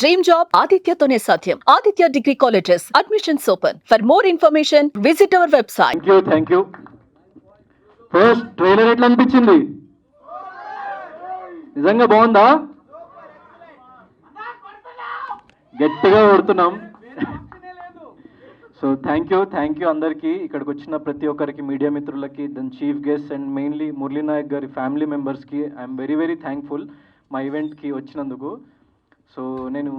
Dream job ఆదిత్యతోనే సాధ్యం. Aditya degree colleges admissions open. For more information visit our website. Thank you. First trailer ఎట్లా అనిపించింది? నిజంగా బాగుందా? గట్టిగా కొడుతున్నాం. సో థ్యాంక్ యూ అందరికీ, ఇక్కడికి వచ్చిన ప్రతి ఒక్కరికి, మీడియా మిత్రులకి, then chief guest and mainly Murali Naik గారి ఫ్యామిలీ మెంబర్స్కి ఐఎమ్ వెరీ వెరీ థ్యాంక్ఫుల్ మా ఈవెంట్కి వచ్చినందుకు. సో నేను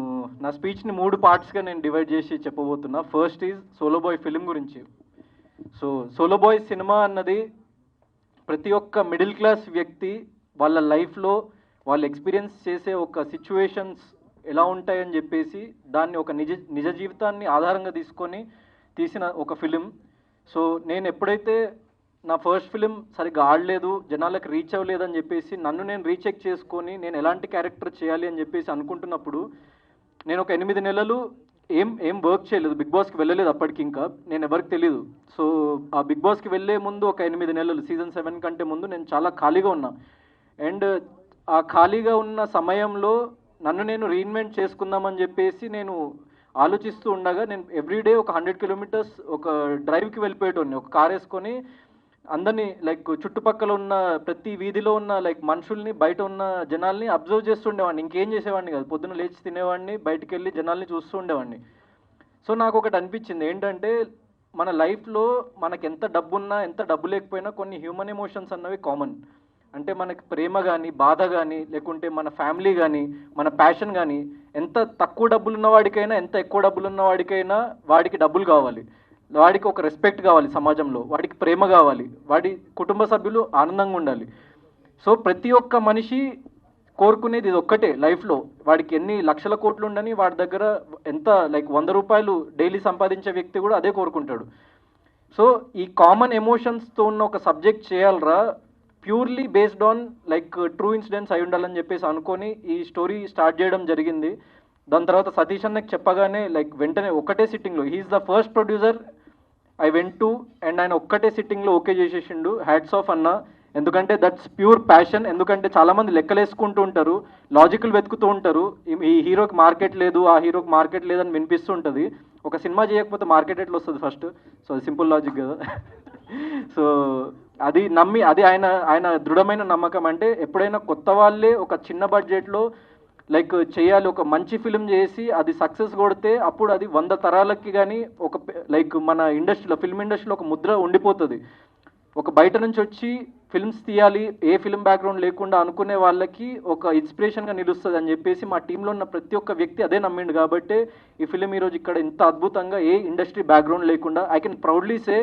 నా స్పీచ్ని 3 పార్ట్స్గా నేను డివైడ్ చేసి చెప్పబోతున్నా. First is Solo Boy film గురించి. సో సోలో బాయ్ సినిమా అన్నది ప్రతి ఒక్క మిడిల్ క్లాస్ వ్యక్తి వాళ్ళ లైఫ్లో వాళ్ళు ఎక్స్పీరియన్స్ చేసే ఒక సిచ్యువేషన్స్ ఎలా ఉంటాయని చెప్పేసి దాన్ని ఒక నిజ జీవితాన్ని ఆధారంగా తీసుకొని తీసిన ఒక ఫిలిం. సో నేను ఎప్పుడైతే నా ఫస్ట్ ఫిలిం సరిగ్గా ఆడలేదు, జనాలకు రీచ్ అవ్వలేదని చెప్పేసి నన్ను నేను రీచెక్ చేసుకొని నేను ఎలాంటి క్యారెక్టర్ చేయాలి అని చెప్పేసి అనుకుంటున్నప్పుడు నేను ఒక 8 నెలలు ఏం వర్క్ చేయలేదు, బిగ్ బాస్కి వెళ్ళలేదు. అప్పటికి ఇంకా నేను ఎవరికి తెలియదు. సో ఆ బిగ్ బాస్కి వెళ్ళే ముందు ఒక 8 నెలలు, సీజన్ 7 కంటే ముందు నేను చాలా ఖాళీగా ఉన్నా. అండ్ ఆ ఖాళీగా ఉన్న సమయంలో నన్ను నేను రీఇన్వెంట్ చేసుకుందామని చెప్పేసి నేను ఆలోచిస్తూ ఉండగా నేను ఎవ్రీడే ఒక 100 కిలోమీటర్స్ ఒక డ్రైవ్కి వెళ్ళిపోయేటోని, ఒక కార్ వేసుకొని అందరినీ లైక్ చుట్టుపక్కల ఉన్న ప్రతి వీధిలో ఉన్న లైక్ మనుషుల్ని, బయట ఉన్న జనాల్ని అబ్జర్వ్ చేస్తుండేవాడిని. ఇంకేం చేసేవాడిని కాదు, పొద్దున్న లేచి తినేవాడిని, బయటికి వెళ్ళి జనాల్ని చూస్తూ ఉండేవాడిని. సో నాకు ఒకటి అనిపించింది ఏంటంటే, మన లైఫ్లో మనకి ఎంత డబ్బున్నా ఎంత డబ్బు లేకపోయినా కొన్ని హ్యూమన్ ఎమోషన్స్ అన్నవి కామన్. అంటే మనకి ప్రేమ కానీ, బాధ కానీ, లేకుంటే మన ఫ్యామిలీ కానీ, మన ప్యాషన్ కానీ, ఎంత తక్కువ డబ్బులు ఉన్నవాడికైనా ఎంత ఎక్కువ డబ్బులు ఉన్నవాడికైనా వాడికి డబ్బులు కావాలి, వాడికి ఒక రెస్పెక్ట్ కావాలి సమాజంలో, వాడికి ప్రేమ కావాలి, వాడి కుటుంబ సభ్యులు ఆనందంగా ఉండాలి. సో ప్రతి ఒక్క మనిషి కోరుకునేది ఇది ఒక్కటే లైఫ్లో. వాడికి ఎన్ని లక్షల కోట్లు ఉండని వాడి దగ్గర ఎంత లైక్ 100 రూపాయలు డైలీ సంపాదించే వ్యక్తి కూడా అదే కోరుకుంటాడు. సో ఈ కామన్ ఎమోషన్స్తో ఉన్న ఒక సబ్జెక్ట్ చేయాలరా, purely based on like true incidents అయి ఉండాలని చెప్పేసి అనుకొని ఈ స్టోరీ స్టార్ట్ చేయడం జరిగింది. దాని తర్వాత సతీష్ అన్నకి చెప్పగానే లైక్ వెంటనే ఒక్కటే సిట్టింగ్లో, he is the first producer I went to, and ఆయన ఒక్కటే సిట్టింగ్లో ఓకే చేసేసిండు. హ్యాట్స్ ఆఫ్ అన్న, ఎందుకంటే దట్స్ ప్యూర్ ప్యాషన్. ఎందుకంటే చాలామంది లెక్కలేసుకుంటూ ఉంటారు, లాజికల్ వెతుకుతూ ఉంటారు, ఈ హీరోకి మార్కెట్ లేదు, ఆ హీరోకి మార్కెట్ లేదని వినిపిస్తూ ఉంటుంది. ఒక సినిమా చేయకపోతే మార్కెట్ ఎట్లా వస్తుంది ఫస్ట్? సో అది సింపుల్ లాజిక్ కదా. సో అది నమ్మి, అది ఆయన దృఢమైన నమ్మకం. అంటే ఎప్పుడైనా కొత్త వాళ్ళే ఒక చిన్న బడ్జెట్లో లైక్ చేయాలి, ఒక మంచి ఫిలిం చేసి అది సక్సెస్ కొడితే అప్పుడు అది 100 తరాలకి కానీ ఒక లైక్ మన ఇండస్ట్రీలో, ఫిల్మ్ ఇండస్ట్రీలో ఒక ముద్ర ఉండిపోతుంది. ఒక బయట నుంచి వచ్చి ఫిల్మ్స్ తీయాలి, ఏ ఫిల్మ్ బ్యాక్గ్రౌండ్ లేకుండా అనుకునే వాళ్ళకి ఒక ఇన్స్పిరేషన్గా నిలుస్తుంది అని చెప్పేసి మా టీంలో ఉన్న ప్రతి ఒక్క వ్యక్తి అదే నమ్మిండు. కాబట్టి ఈ ఫిలిం ఈరోజు ఇక్కడ ఇంత అద్భుతంగా, ఏ ఇండస్ట్రీ బ్యాక్గ్రౌండ్ లేకుండా, I can proudly say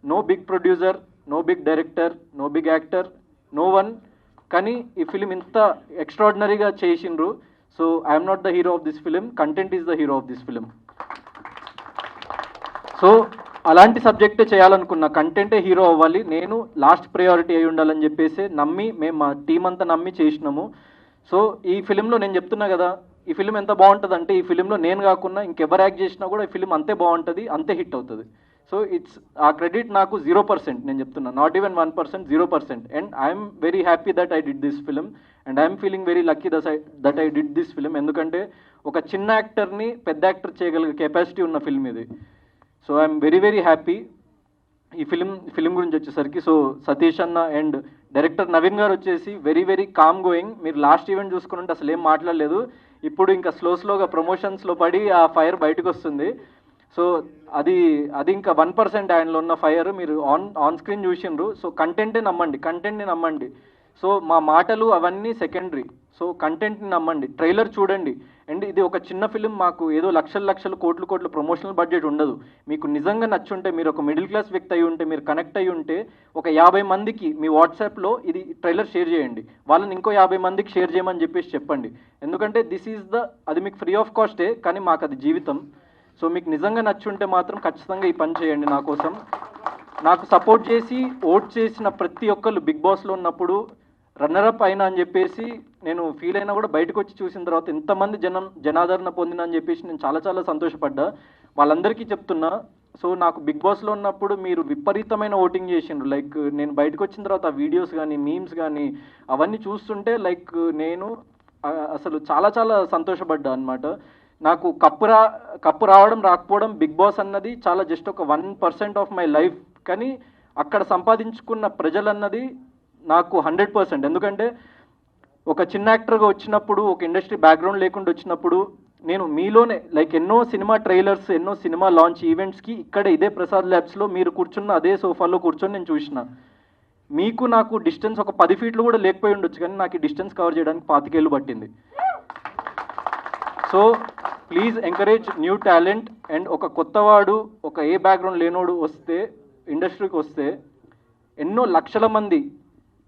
no big producer, no big director, no big actor, no one, కానీ ఈ ఫిలిం ఇంత ఎక్స్ట్రాడినరీగా చేసిండ్రు. So I'm not the hero of this film, content is the hero of this film. So అలాంటి సబ్జెక్టే చేయాలనుకున్న, కంటెంటే hero అవ్వాలి, నేను లాస్ట్ ప్రయారిటీ అయి ఉండాలని చెప్పేసి నమ్మి మేము మా టీం అంతా నమ్మి చేసినాము. సో ఈ ఫిలింలో నేను చెప్తున్నా కదా, ఈ ఫిలిం ఎంత బాగుంటుంది అంటే, ఈ ఫిలింలో నేను కాకుండా ఇంకెవరు యాక్ట్ చేసినా కూడా ఈ ఫిలిం అంతే బాగుంటుంది, అంతే హిట్ అవుతుంది. సో ఆ క్రెడిట్ నాకు 0%, నేను చెప్తున్నా, not even 1%, 0%. And I'm very happy that I did this film, and I'm feeling very lucky that I did this film. ఎందుకంటే ఒక చిన్న యాక్టర్ని పెద్ద యాక్టర్ చేయగలిగే కెపాసిటీ ఉన్న ఫిల్మ్ ఇది. So I'm very very happy. ఈ ఫిలిం గురించి వచ్చేసరికి, సో సతీష్ అన్న అండ్ డైరెక్టర్ నవీన్ గారు వచ్చేసి వెరీ వెరీ కామ్ గోయింగ్. మీరు లాస్ట్ ఈవెంట్ చూసుకుంటే అసలు ఏం మాట్లాడలేదు, ఇప్పుడు ఇంకా స్లోగా ప్రమోషన్స్లో పడి ఆ ఫైర్ బయటకు వస్తుంది. సో అది ఇంకా 1% ఆయనలో ఉన్న ఫైర్ మీరు ఆన్ స్క్రీన్ చూసిండ్రు. సో కంటెంట్ని నమ్మండి. సో మా మాటలు అవన్నీ సెకండరీ. సో కంటెంట్ని నమ్మండి, ట్రైలర్ చూడండి. అండ్ ఇది ఒక చిన్న ఫిలిం, మాకు ఏదో లక్షలు కోట్లు ప్రమోషనల్ బడ్జెట్ ఉండదు. మీకు నిజంగా నచ్చుంటే, మీరు ఒక మిడిల్ క్లాస్ వ్యక్తి అయి ఉంటే, మీరు కనెక్ట్ అయ్యి ఉంటే, ఒక 50 మందికి మీ వాట్సాప్లో ఇది ట్రైలర్ షేర్ చేయండి, వాళ్ళని ఇంకో 50 మందికి షేర్ చేయమని చెప్పేసి చెప్పండి. ఎందుకంటే అది మీకు ఫ్రీ ఆఫ్ కాస్టే, కానీ మాకు అది జీవితం. సో మీకు నిజంగా నచ్చుంటే మాత్రం ఖచ్చితంగా ఈ పని చేయండి నా కోసం. నాకు సపోర్ట్ చేసి ఓట్ చేసిన ప్రతి ఒక్కళ్ళు బిగ్ బాస్లో ఉన్నప్పుడు రన్నరప్ అయినా అని చెప్పేసి నేను ఫీల్ అయినా కూడా బయటకు వచ్చి చూసిన తర్వాత ఎంతమంది జనాదరణ పొందిన అని చెప్పేసి నేను చాలా సంతోషపడ్డా. వాళ్ళందరికీ చెప్తున్నా, సో నాకు బిగ్ బాస్లో ఉన్నప్పుడు మీరు విపరీతమైన ఓటింగ్ చేసిండ్రు. లైక్ నేను బయటకు వచ్చిన తర్వాత వీడియోస్ కానీ, మీమ్స్ కానీ అవన్నీ చూస్తుంటే లైక్ నేను అసలు చాలా సంతోషపడ్డా అనమాట. నాకు కప్పు రావడం రాకపోవడం బిగ్ బాస్ అన్నది చాలా జస్ట్ ఒక 1% ఆఫ్ మై లైఫ్. కానీ అక్కడ సంపాదించుకున్న ప్రజలన్నది నాకు 100%. ఎందుకంటే ఒక చిన్న యాక్టర్గా వచ్చినప్పుడు, ఒక ఇండస్ట్రీ బ్యాక్గ్రౌండ్ లేకుండా వచ్చినప్పుడు, నేను మీలోనే లైక్ ఎన్నో సినిమా ట్రైలర్స్, ఎన్నో సినిమా లాంచ్ ఈవెంట్స్కి ఇక్కడే ఇదే ప్రసాద్ ల్యాబ్స్లో మీరు కూర్చున్న అదే సోఫాలో కూర్చొని నేను చూసిన. మీకు నాకు డిస్టెన్స్ ఒక 10 ఫీట్లు కూడా లేకపోయి ఉండొచ్చు, కానీ నాకు ఈ డిస్టెన్స్ కవర్ చేయడానికి 25 ఏళ్ళు పట్టింది. So please encourage new talent. And ఒక కొత్తవాడు, ఒక ఏ బ్యాక్గ్రౌండ్ లేనోడు వస్తే ఇండస్ట్రీకి వస్తే ఎన్నో లక్షల మంది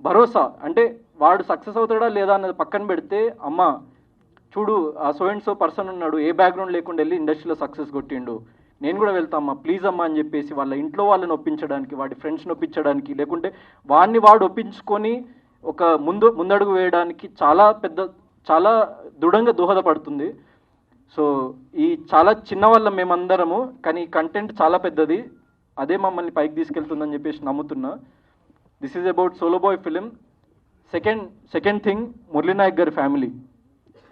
భరోసా, అంటే వాడు సక్సెస్ అవుతాడా లేదా అన్నది పక్కన పెడితే, అమ్మ చూడు ఆ సో అండ్ సో పర్సన్ ఉన్నాడు, ఏ బ్యాక్గ్రౌండ్ లేకుండా వెళ్ళి ఇండస్ట్రీలో సక్సెస్ కొట్టిండు, నేను కూడా వెళ్తామ్మా ప్లీజ్ అమ్మా అని చెప్పేసి వాళ్ళ ఇంట్లో వాళ్ళని ఒప్పించడానికి, వాడి ఫ్రెండ్స్ని ఒప్పించడానికి, లేకుంటే వాడిని వాడు ఒప్పించుకొని ఒక ముందడుగు వేయడానికి చాలా దృఢంగా దోహదపడుతుంది. సో ఈ చాలా చిన్న వాళ్ళం మేమందరము, కానీ కంటెంట్ చాలా పెద్దది, అదే మమ్మల్ని పైకి తీసుకెళ్తుందని చెప్పేసి నమ్ముతున్నా. This is about Solo Boy film. Second thing, Murali Nayak గారి ఫ్యామిలీ.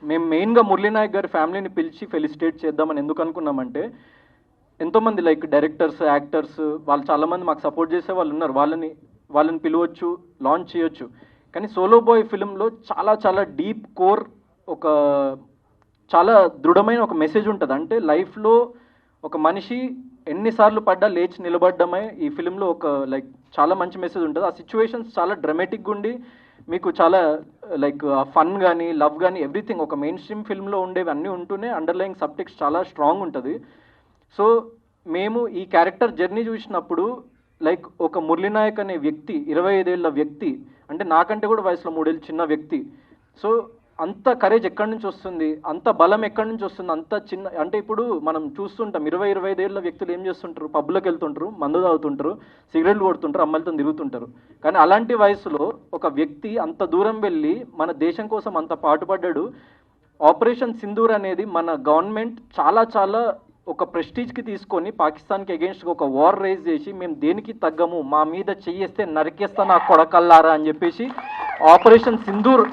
మేము మెయిన్గా మురళీనాయక్ గారి ఫ్యామిలీని పిలిచి ఫెలిసిటేట్ చేద్దామని ఎందుకు అనుకున్నామంటే, ఎంతోమంది లైక్ డైరెక్టర్స్, యాక్టర్స్, వాళ్ళు చాలామంది మాకు సపోర్ట్ చేసే వాళ్ళు ఉన్నారు, వాళ్ళని పిలవచ్చు, లాంచ్ చేయొచ్చు. కానీ సోలో బాయ్ ఫిలింలో చాలా డీప్ కోర్, ఒక చాలా దృఢమైన ఒక మెసేజ్ ఉంటుంది. అంటే లైఫ్లో ఒక మనిషి ఎన్నిసార్లు పడ్డా లేచి నిలబడ్డమే ఈ ఫిలింలో ఒక లైక్ చాలా మంచి మెసేజ్ ఉంటుంది. ఆ సిచ్యువేషన్స్ చాలా డ్రమాటిక్గా ఉండి మీకు చాలా లైక్ ఫన్ కానీ లవ్ కానీ ఎవ్రీథింగ్ ఒక మెయిన్ స్ట్రీమ్ ఫిల్మ్లో ఉండేవి అన్నీ ఉంటూనే అండర్లయింగ్ సబ్టెక్స్ట్ చాలా స్ట్రాంగ్ ఉంటుంది. సో మేము ఈ క్యారెక్టర్ జర్నీ చూసినప్పుడు లైక్ ఒక మురళీనాయక్ అనే వ్యక్తి, 25 ఏళ్ళ వ్యక్తి, అంటే నాకంటే కూడా వయసులో 3 ఏళ్ళు చిన్న వ్యక్తి. సో అంత కరేజ్ ఎక్కడి నుంచి వస్తుంది, అంత బలం ఎక్కడి నుంచి వస్తుంది, అంత చిన్న, అంటే ఇప్పుడు మనం చూస్తుంటాం 20-25 ఏళ్ళ వ్యక్తులు ఏం చేస్తుంటారు, పబ్లోకి వెళ్తుంటారు, మందు తాగుతుంటారు, సిగరెట్లు కొడుతుంటారు, అమ్మాయిలతో తిరుగుతుంటారు. కానీ అలాంటి వయసులో ఒక వ్యక్తి అంత దూరం వెళ్ళి మన దేశం కోసం అంత పాటుపడ్డాడు. ఆపరేషన్ సింధూర్ అనేది మన గవర్నమెంట్ చాలా ఒక ప్రెస్టీజ్కి తీసుకొని పాకిస్తాన్కి అగేన్స్ట్గా ఒక వార్ రైజ్ చేసి, మేము దేనికి తగ్గము, మా మీద చెయ్యేస్తే నరికేస్తా నా కొడకల్లారా అని చెప్పేసి ఆపరేషన్ సింధూర్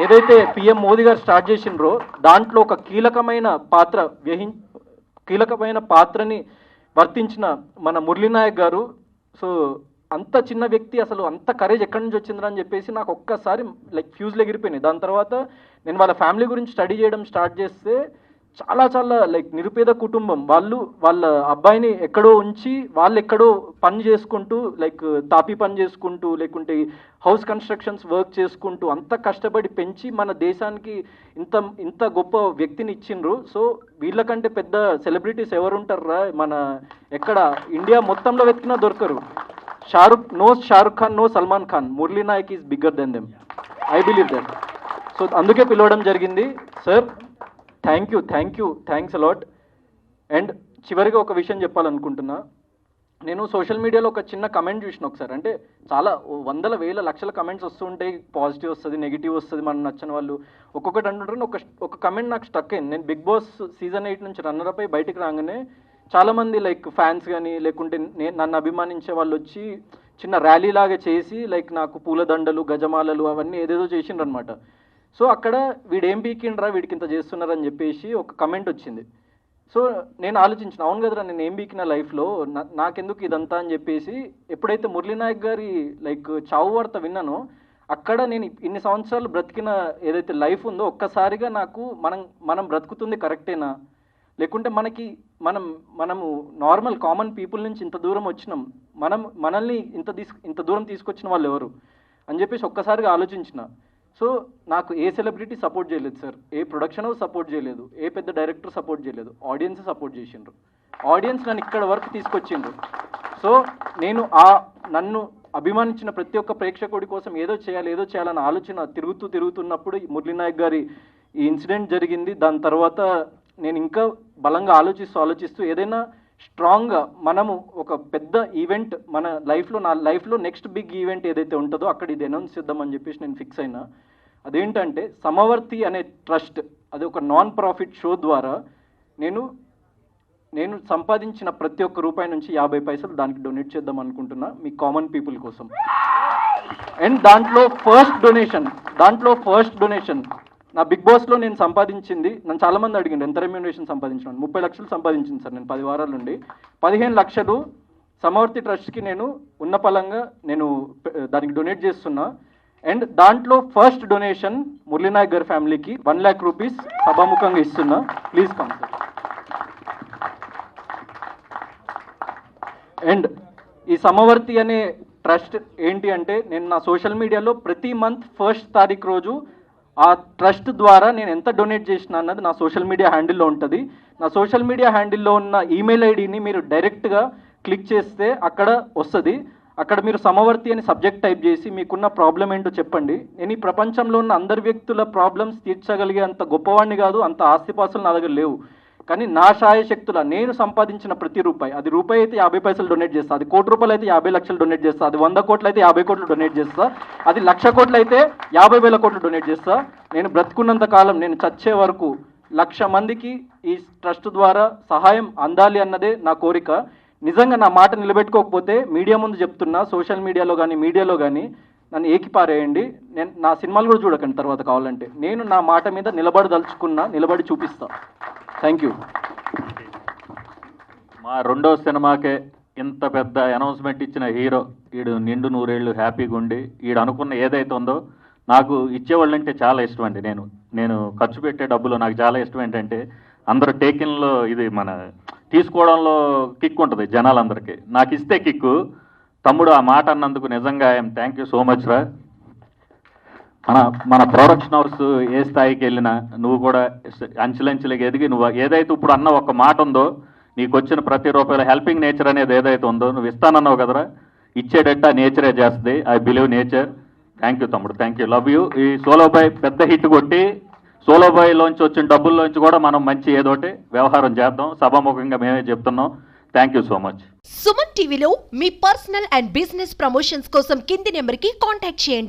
ఏదైతే పిఎం మోదీ గారు స్టార్ట్ చేసిండ్రో దాంట్లో ఒక కీలకమైన పాత్రని వర్తించిన మన మురళీనాయక్ గారు. సో అంత చిన్న వ్యక్తి అసలు అంత కరేజ్ ఎక్కడి నుంచి వచ్చిందిరా అని చెప్పేసి నాకు ఒక్కసారి లైక్ ఫ్యూజ్లు ఎగిరిపోయినాయి. దాని తర్వాత నేను వాళ్ళ ఫ్యామిలీ గురించి స్టడీ చేయడం స్టార్ట్ చేస్తే చాలా లైక్ నిరుపేద కుటుంబం, వాళ్ళ అబ్బాయిని ఎక్కడో ఉంచి వాళ్ళు ఎక్కడో పని చేసుకుంటూ, లైక్ తాపీ పని చేసుకుంటూ, లేకుంటే హౌస్ కన్స్ట్రక్షన్స్ వర్క్ చేసుకుంటూ అంత కష్టపడి పెంచి మన దేశానికి ఇంత గొప్ప వ్యక్తిని ఇచ్చిండ్రు. సో వీళ్ళకంటే పెద్ద సెలబ్రిటీస్ ఎవరు ఉంటారా, మన ఎక్కడ ఇండియా మొత్తంలో వెతికినా దొరకరు. Shahrukh Khan, no Salman Khan, Murali Naik is bigger than them, I believe that. So అందుకే పిలవడం జరిగింది. Sir thanks a lot. అండ్ చివరిగా ఒక విషయం చెప్పాలనుకుంటున్నా. నేను సోషల్ మీడియాలో ఒక చిన్న కమెంట్ చూసిన ఒకసారి, అంటే చాలా వందల వేల లక్షల కమెంట్స్ వస్తుంటాయి, పాజిటివ్ వస్తుంది, నెగిటివ్ వస్తుంది, మనం నచ్చని వాళ్ళు ఒక్కొక్కటి అంటుంటారు. ఒక కమెంట్ నాకు స్టక్ అయింది. నేను బిగ్ బాస్ సీజన్ 8 నుంచి రన్నర్ అయి బయటికి రాగానే చాలామంది లైక్ ఫ్యాన్స్ కానీ లేకుంటే నన్ను అభిమానించే వాళ్ళు వచ్చి చిన్న ర్యాలీ లాగా చేసి లైక్ నాకు పూలదండలు, గజమాలలు అవన్నీ ఏదేదో చేసిండ్రు అనమాట. సో అక్కడ వీడేం పీకిండ్రా, వీడికి ఇంత చేస్తున్నారని చెప్పేసి ఒక కమెంట్ వచ్చింది. సో నేను ఆలోచించిన, అవును కదరా నేను ఏం పీకిన లైఫ్లో, నాకెందుకు ఇదంతా అని చెప్పేసి ఎప్పుడైతే మురళీనాయక్ గారి లైక్ చావు వార్త విన్నానో అక్కడ నేను ఇన్ని సంవత్సరాలు బ్రతికిన ఏదైతే లైఫ్ ఉందో ఒక్కసారిగా నాకు మనం బ్రతుకుతుంది కరెక్టేనా, లేకుంటే మనము నార్మల్ కామన్ పీపుల్ నుంచి ఇంత దూరం వచ్చినాం, మనల్ని ఇంత దూరం తీసుకొచ్చిన వాళ్ళు ఎవరు అని చెప్పేసి ఒక్కసారిగా ఆలోచించిన. సో నాకు ఏ సెలబ్రిటీ సపోర్ట్ చేయలేదు సార్, ఏ ప్రొడక్షన్ హౌస్ సపోర్ట్ చేయలేదు, ఏ పెద్ద డైరెక్టర్ సపోర్ట్ చేయలేదు, ఆడియన్స్ సపోర్ట్ చేసిండ్రు. ఆడియన్స్ నన్ను ఇక్కడ వరకు తీసుకొచ్చిండ్రు. సో నేను నన్ను అభిమానించిన ప్రతి ఒక్క ప్రేక్షకుడి కోసం ఏదో చేయాలన్న ఆలోచన తిరుగుతున్నప్పుడు మురళీనాయక్ గారి ఈ ఇన్సిడెంట్ జరిగింది. దాని తర్వాత నేను ఇంకా బలంగా ఆలోచిస్తూ ఏదైనా స్ట్రాంగ్గా మనము ఒక పెద్ద ఈవెంట్ మన నా లైఫ్లో నెక్స్ట్ బిగ్ ఈవెంట్ ఏదైతే ఉంటుందో అక్కడ ఇది అనౌన్స్ చేద్దామని చెప్పేసి నేను ఫిక్స్ అయినా. అదేంటంటే సమవర్తి అనే ట్రస్ట్, అది ఒక నాన్ ప్రాఫిట్ షో ద్వారా నేను సంపాదించిన ప్రతి ఒక్క రూపాయి నుంచి 50 పైసలు దానికి డొనేట్ చేద్దాం అనుకుంటున్నా, మీ కామన్ పీపుల్ కోసం. అండ్ దాంట్లో ఫస్ట్ డొనేషన్ నా బిగ్ బాస్లో నేను సంపాదించింది, నన్ను చాలామంది అడిగింది ఎంత రెమ్యూనరేషన్ సంపాదించాను. 30 లక్షలు సంపాదించింది సార్ నేను 10 వారాల నుండి. 15 లక్షలు సమవర్తి ట్రస్ట్కి నేను ఉన్న పలంగా నేను దానికి డొనేట్ చేస్తున్నా. అండ్ దాంట్లో ఫస్ట్ డొనేషన్ మురళీ నాయక్ గారి ఫ్యామిలీకి 1 lakh రూపీస్ సభాముఖంగా ఇస్తున్నా. Please come sir. అండ్ ఈ సమవర్తి అనే ట్రస్ట్ ఏంటి అంటే, నేను నా సోషల్ మీడియాలో ప్రతి మంత్ 1st తారీఖు రోజు ఆ ట్రస్ట్ ద్వారా నేను ఎంత డొనేట్ చేసిన అన్నది నా సోషల్ మీడియా హ్యాండిల్లో ఉంటుంది. నా సోషల్ మీడియా హ్యాండిల్లో ఉన్న ఈమెయిల్ ఐడిని మీరు డైరెక్ట్గా క్లిక్ చేస్తే అక్కడ వస్తుంది. అక్కడ మీరు సమవర్తి అని సబ్జెక్ట్ టైప్ చేసి మీకున్న ప్రాబ్లం ఏంటో చెప్పండి. నేను ఈ ప్రపంచంలో ఉన్న అందరి వ్యక్తుల ప్రాబ్లమ్స్ తీర్చగలిగే అంత గొప్పవాడిని కాదు, అంత ఆస్తిపాస్తులు నా దగ్గర లేవు. కానీ నా శాయశక్తుల నేను సంపాదించిన ప్రతి రూపాయి, అది రూపాయి అయితే 50 పైసలు డొనేట్ చేస్తా, అది 1 కోటి రూపాయలు అయితే 50 లక్షలు డొనేట్ చేస్తా, అది 100 కోట్లు అయితే 50 కోట్లు డొనేట్ చేస్తా, అది 1,00,000 కోట్లు అయితే 50,000 కోట్లు డొనేట్ చేస్తా. నేను బ్రతుకున్నంత కాలం, నేను చచ్చే వరకు 1,00,000 మందికి ఈ ట్రస్ట్ ద్వారా సహాయం అందాలి అన్నదే నా కోరిక. నిజంగా నా మాట నిలబెట్టుకోకపోతే మీడియా ముందు చెప్తున్నా, సోషల్ మీడియాలో కానీ మీడియాలో కానీ నన్ను ఏకిపారేయండి. నేను నా సినిమాలు కూడా చూడకండి తర్వాత కావాలంటే. నేను నా మాట మీద నిలబడి చూపిస్తా. Thank you. మా 2వ సినిమాకే ఇంత పెద్ద అనౌన్స్మెంట్ ఇచ్చిన హీరో, ఈడు నిండు 100 ఏళ్ళు హ్యాపీగా ఉండి ఈడు అనుకున్న ఏదైతే ఉందో, నాకు ఇచ్చేవాళ్ళంటే చాలా ఇష్టం అండి. నేను ఖర్చు పెట్టే డబ్బులు నాకు చాలా ఇష్టం. ఏంటంటే అందరూ టేకిన్లో ఇది మన తీసుకోవడంలో కిక్ ఉంటుంది జనాలందరికీ, నాకు ఇస్తే కిక్కు. తమ్ముడు ఆ మాట అన్నందుకు నిజంగా I'm thank you so much రా. మన ప్రొడక్షన్ హౌస్ ఏ స్థాయికి వెళ్ళినా నువ్వు కూడా అంచెలంచెలుగా ఎదిగి నువ్వు ఏదైతే ఇప్పుడు అన్న ఒక మాట ఉందో, నీకు వచ్చిన ప్రతి రూపాయల హెల్పింగ్ నేచర్ అనేది ఏదైతే ఉందో, నువ్వు ఇస్తానన్నావు కదరా, ఇచ్చేటట్టు ఆ నేచరే చేస్తుంది. I believe nature. Thank you తమ్ముడు, థ్యాంక్ యూ, లవ్ యూ. ఈ సోలో బాయ్ పెద్ద హిట్ కొట్టి సోలో బాయ్లోంచి వచ్చిన డబ్బుల్లోంచి కూడా మనం మంచి ఏదోటి వ్యవహారం చేద్దాం. సభాముఖంగా మేమే చెప్తున్నాం. Thank you so much. Suman టీవీలో మీ పర్సనల్ అండ్ బిజినెస్ ప్రమోషన్స్ కోసం కింది నెంబర్కి కాంటాక్ట్ చేయండి.